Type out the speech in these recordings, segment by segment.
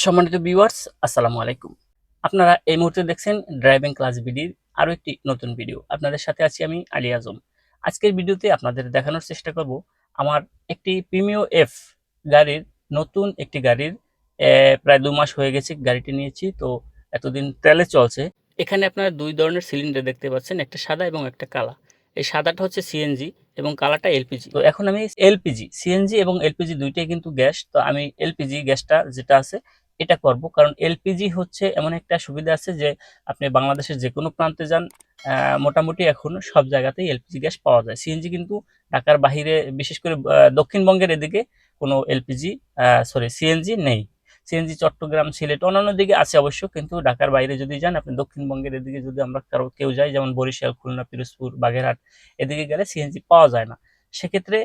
সম্মানিত ভিউয়ার্স, আসসালামু আলাইকুম। আপনারা এই মুহূর্তে দেখছেন ড্রাইভিং ক্লাস বিডির আরো একটি নতুন ভিডিও। আপনাদের সাথে আছি আমি আলী আজম। আজকের ভিডিওতে আপনাদের দেখানোর চেষ্টা করব আমার একটি প্রিমিও এফ গাড়ির নতুন একটি গাড়ির প্রায় ২ মাস হয়ে গেছে গাড়িটি নিয়েছি। তো এতদিন তেলে চলছে। এখানে আপনারা ২ ধরনের সিলিন্ডার দেখতে পাচ্ছেন, একটা সাদা এবং একটা কালা। এই সাদাটা হচ্ছে সিএনজি এবং কালাটা এলপিজি। তো এখন আমি এলপিজি, সিএনজি এবং এলপিজি দুইটাই কিন্তু গ্যাস। তো আমি এলপিজি গ্যাসটা যেটা আছে এটা করব, কারণ এলপিজি হচ্ছে এমন একটা সুবিধা আছে যে আপনি বাংলাদেশের যে কোনো প্রান্তে যান, মোটামুটি এখন সব জায়গাতেই এলপিজি গ্যাস পাওয়া যায়। সিএনজি কিন্তু ঢাকার বাহিরে, বিশেষ করে দক্ষিণবঙ্গের এদিকে কোনো এলপিজি সরি সিএনজি নেই। সিএনজি চট্টগ্রাম, সিলেট, অন্যান্য দিকে আছে অবশ্য, কিন্তু ঢাকার বাইরে যদি যান আপনি, দক্ষিণবঙ্গের এদিকে যদি আমরা কেউ যাই, যেমন বরিশাল, খুলনা, পিরোজপুর, বাগেরহাট, এদিকে গেলে সিএনজি পাওয়া যায় না। সেক্ষেত্রে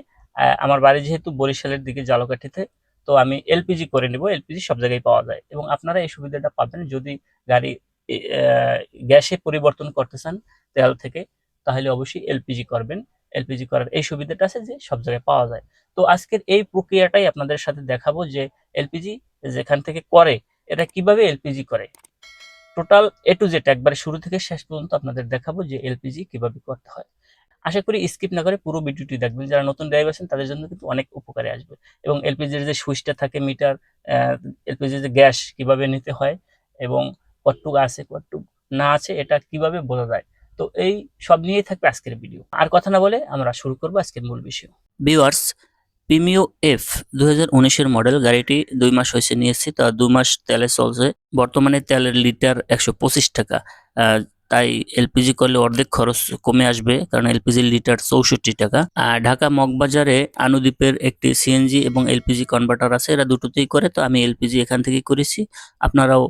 আমার বাড়ি যেহেতু বরিশালের দিকে ঝালকাঠিতে, তো আমি এলপিজি করে নেব। এলপিজি সব জায়গায় পাওয়া যায় এবং আপনারা এই সুবিধাটা পাবেন যদি গাড়ি গ্যাসে পরিবর্তন করতে চান তেল থেকে, তাহলে অবশ্যই এলপিজি করবেন। এলপিজি করার এই সুবিধাটা আছে যে সব জায়গায় পাওয়া যায়। তো আজকের এই প্রক্রিয়াটাই আপনাদের সাথে দেখাবো যে এলপিজি যেখান থেকে করে এটা কিভাবে এলপিজি করে। টোটাল এ টু জেড একবারে শুরু থেকে শেষ পর্যন্ত আপনাদের দেখাবো যে এলপিজি কিভাবে করতে হয়। আশা করি স্কিপ না করে পুরো ভিডিওটি দেখবেন। যারা নতুন ড্রাইভার আছেন তাদের জন্য কিন্তু অনেক উপকারে আসবে। এবং এলপিজির যে সুইচটা থাকে মিটার, এলপিজির যে গ্যাস কিভাবে নিতে হয় এবং কতটুকু আছে কতটুকু না আছে এটা কিভাবে বোঝা যায়, তো এই সব নিয়েই থাকবে আজকের ভিডিও। আর কথা না বলে আমরা শুরু করবো আজকের মূল বিষয়। ভিউয়ার্স, প্রিমিও এফ 2019-এর মডেল গাড়িটি 2 মাস হয়েছে নিয়েছি। তা 2 মাস তেলে চলছে। বর্তমানে তেলের লিটার 125 টাকা। তাই এলপিজি করলে অর্ধেক খরচ কমে আসবে, কারণ এলপিজি লিটার 64 টাকা। আর ঢাকা মগবাজারে আনুদ্বীপের একটি সিএনজি এবং এলপিজি কনভার্টার আছে, এরা দুটোতেই করে। তো আমি এলপিজি এখান থেকেই করেছি। আপনারাও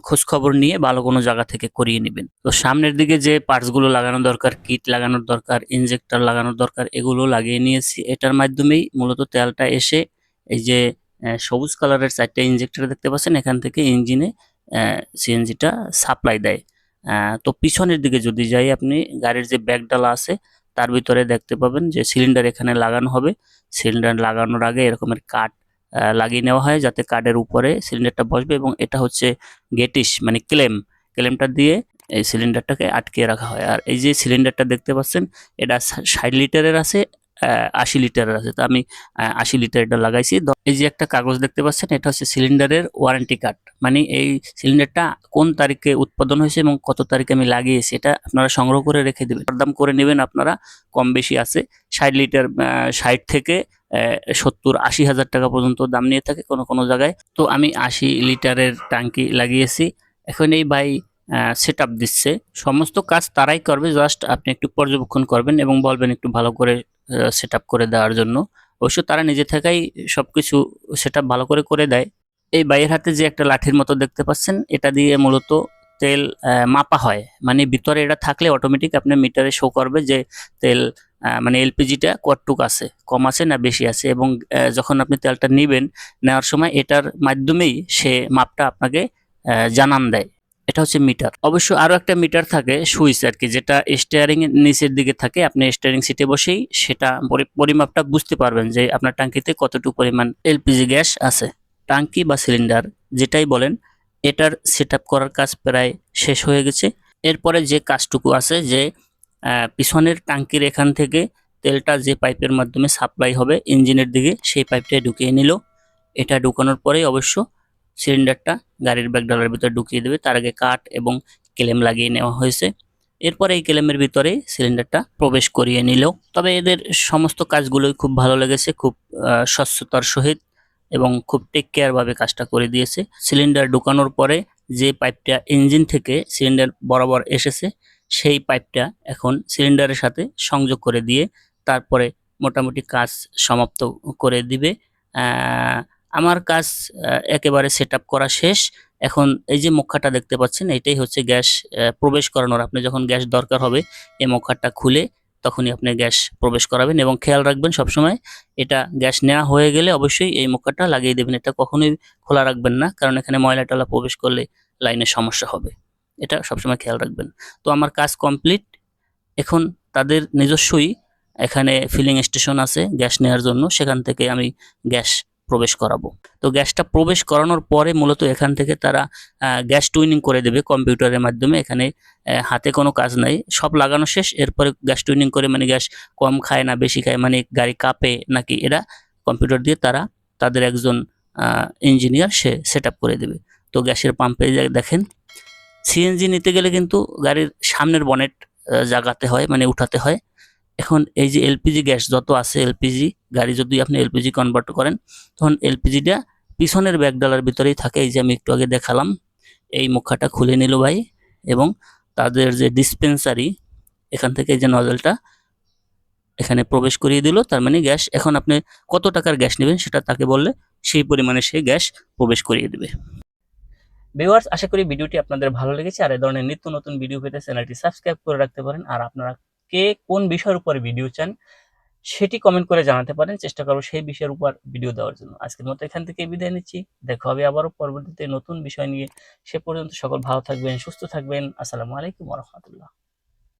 খোঁজ খবর নিয়ে ভালো কোনো জায়গা থেকে করিয়ে নেবেন। তো সামনের দিকে যে পার্টসগুলো লাগানো দরকার, কিট লাগানোর দরকার, ইনজেক্টর লাগানোর দরকার, এগুলো লাগিয়ে নিয়েছি। এটার মাধ্যমেই মূলত তেলটা এসে এই যে সবুজ কালারের 4টা ইনজেক্টর দেখতে পাচ্ছেন, এখান থেকে ইঞ্জিনে সিএনজিটা সাপ্লাই দেয়। তো পিছনের দিকে যদি যাই, আপনি গাড়ির যে ব্যাকডালা আছে তার ভিতরে দেখতে পাবেন যে সিলিন্ডার এখানে লাগানো হবে। সিলিন্ডার লাগানোর আগে এরকমের কাঠ লাগিয়ে নেওয়া হয় যাতে কাঠের উপরে সিলিন্ডারটা বসবে, এবং এটা হচ্ছে গেটিস মানে ক্লেমটা দিয়ে এই সিলিন্ডারটাকে আটকে রাখা হয়। আর এই যে সিলিন্ডারটা দেখতে পাচ্ছেন, এটা 60 লিটারের আছে, 80 লিটারের আছে। তো আমি 80 লিটার এটা লাগাইছি। এই যে একটা কাগজ দেখতে পাচ্ছেন, এটা হচ্ছে সিলিন্ডারের ওয়ারেন্টি কার্ড। মানে এই সিলিন্ডারটা কোন তারিখে উৎপাদন হয়েছে এবং কত তারিখে আমি লাগিয়েছি এটা আপনারা সংগ্রহ করে রেখে দেবেন। দাম করে নেবেন আপনারা, কম বেশি আছে। 60 লিটার 60 থেকে 70-80 হাজার টাকা পর্যন্ত দাম নিয়ে থাকে কোনো কোনো জায়গায়। তো আমি 80 লিটারের ট্যাঙ্কি লাগিয়েছি। এখন এই ভাই সেট আপ দিচ্ছে। সমস্ত কাজ তারাই করবে, জাস্ট আপনি একটু পর্যবেক্ষণ করবেন এবং বলবেন একটু ভালো করে সেট আপ করে দেওয়ার জন্য। অবশ্য তারা নিজে থেকেই সবকিছু সেট আপ ভালো করে করে দেয়। এই বাইয়ের হাতে যে একটা লাঠির মতো দেখতে পাচ্ছেন, এটা দিয়ে মূলত তেল মাপা হয়। মানে ভিতরে এটা থাকলে অটোমেটিক আপনার মিটারে শো করবে যে তেল মানে এলপিজিটা কতটুক আছে, কম আছে না বেশি আছে। এবং যখন আপনি তেলটা নেবেন, নেওয়ার সময় এটার মাধ্যমেই সে মাপটা আপনাকে জানান দেয়। এটা হচ্ছে মিটার। অবশ্য আরো একটা মিটার থাকে, সুইচ আর কি, যেটা স্টিয়ারিং এর নিচের দিকে থাকে। আপনি স্টিয়ারিং সিটে বসেই সেটা পরিমাপটা বুঝতে পারবেন যে আপনার ট্যাঙ্কিতে কতটুকু পরিমাণ এলপিজি গ্যাস আছে। ট্যাঙ্কি বা সিলিন্ডার যেটাই বলেন, এটার সেট আপ করার কাজ প্রায় শেষ হয়ে গেছে। এরপরে যে কাজটুকু আছে, যে পিছনের ট্যাঙ্কির এখান থেকে তেলটা যে পাইপের মাধ্যমে সাপ্লাই হবে ইঞ্জিনের দিকে, সেই পাইপটা ঢুকিয়ে নিল। এটা ঢুকানোর পরেই অবশ্য সিলিন্ডারটা গাড়ির ব্যাকডালার ভিতরে ঢুকিয়ে দেবে। তার আগে কাঠ এবং ক্লেম লাগিয়ে নেওয়া হয়েছে। এরপরে এই ক্লেমের ভিতরে সিলিন্ডারটা প্রবেশ করিয়ে নিল। তবে এদের সমস্ত কাজগুলোই খুব ভালো লেগেছে, খুব স্বচ্ছতার সহিত এবং খুব টেক কেয়ার ভাবে কাজটা করে দিয়েছে। সিলিন্ডার ঢুকানোর পরে যে পাইপটা ইঞ্জিন থেকে সিলিন্ডার বরাবর এসেছে, সেই পাইপটা এখন সিলিন্ডারের সাথে সংযোগ করে দিয়ে তারপরে মোটামুটি কাজ সমাপ্ত করে দিবে। আমার কাজ একেবারে সেট আপ করা শেষ। এখন এই যে মুখাটা দেখতে পাচ্ছেন, এটাই হচ্ছে গ্যাস প্রবেশ করানোর। আপনি যখন গ্যাস দরকার হবে, এই মুখাটা খুলে তখনই আপনি গ্যাস প্রবেশ করাবেন। এবং খেয়াল রাখবেন সবসময়, এটা গ্যাস নেওয়া হয়ে গেলে অবশ্যই এই মুখাটা লাগিয়ে দেবেন। এটা কখনোই খোলা রাখবেন না, কারণ এখানে ময়লা টলা প্রবেশ করলে লাইনের সমস্যা হবে। এটা সবসময় খেয়াল রাখবেন। তো আমার কাজ কমপ্লিট। এখন তাদের নিজস্বই এখানে ফিলিং স্টেশন আছে গ্যাস নেওয়ার জন্য, সেখান থেকে আমি গ্যাস প্রবেশ করাবো। তো গ্যাসটা প্রবেশ করানোর পরে মূলত এখান থেকে তারা গ্যাস টুইনিং করে দেবে কম্পিউটারের মাধ্যমে। এখানে হাতে কোনো কাজ নাই, সব লাগানো শেষ। এরপরে গ্যাস টুইনিং করে মানে গ্যাস কম খায় না বেশি খায়, মানে গাড়ি কাঁপে নাকি, এরা কম্পিউটার দিয়ে তারা তাদের একজন ইঞ্জিনিয়ার সে সেট আপ করে দেবে। তো গ্যাসের পাম্পে দেখেন সিএনজি নিতে গেলে কিন্তু গাড়ির সামনের বনেট জাগাতে হয়, মানে উঠাতে হয়। এখন এই যে এলপিজি গ্যাস যত আছে, এলপিজি গাড়ি যদি আপনি এলপিজি কনভার্ট করেন, তখন এলপিজিটা পিছনের ব্যাগডালার ভিতরেই থাকে। এই যে আমি একটু আগে দেখালাম, এই মুখাটা খুলে নিল ভাই, এবং তাদের যে ডিসপেন্সারি, এখান থেকে এই যে নজলটা এখানে প্রবেশ করিয়ে দিল। তার মানে গ্যাস, এখন আপনি কত টাকার গ্যাস নেবেন সেটা তাকে বললে সেই পরিমাণে সে গ্যাস প্রবেশ করিয়ে দেবে। ভিউয়ার্স, আশা করি ভিডিওটি আপনাদের ভালো লেগেছে। আর এই ধরনের নিত্য নতুন ভিডিও পেতে চ্যানেলটি সাবস্ক্রাইব করে রাখতে পারেন। আর আপনারা কে কোন বিষয়ের উপরে ভিডিও চান সেটি কমেন্ট করে জানাতে পারেন, চেষ্টা করব সেই বিষয়ের উপর ভিডিও দেওয়ার জন্য। আজকের মতো এখান থেকে বিদায় নিচ্ছি, দেখা হবে আবারও পরবর্তীতে নতুন বিষয় নিয়ে। সে পর্যন্ত সকল ভালো থাকবেন, সুস্থ থাকবেন। আসসালামু আলাইকুম ওয়া রাহমাতুল্লাহ।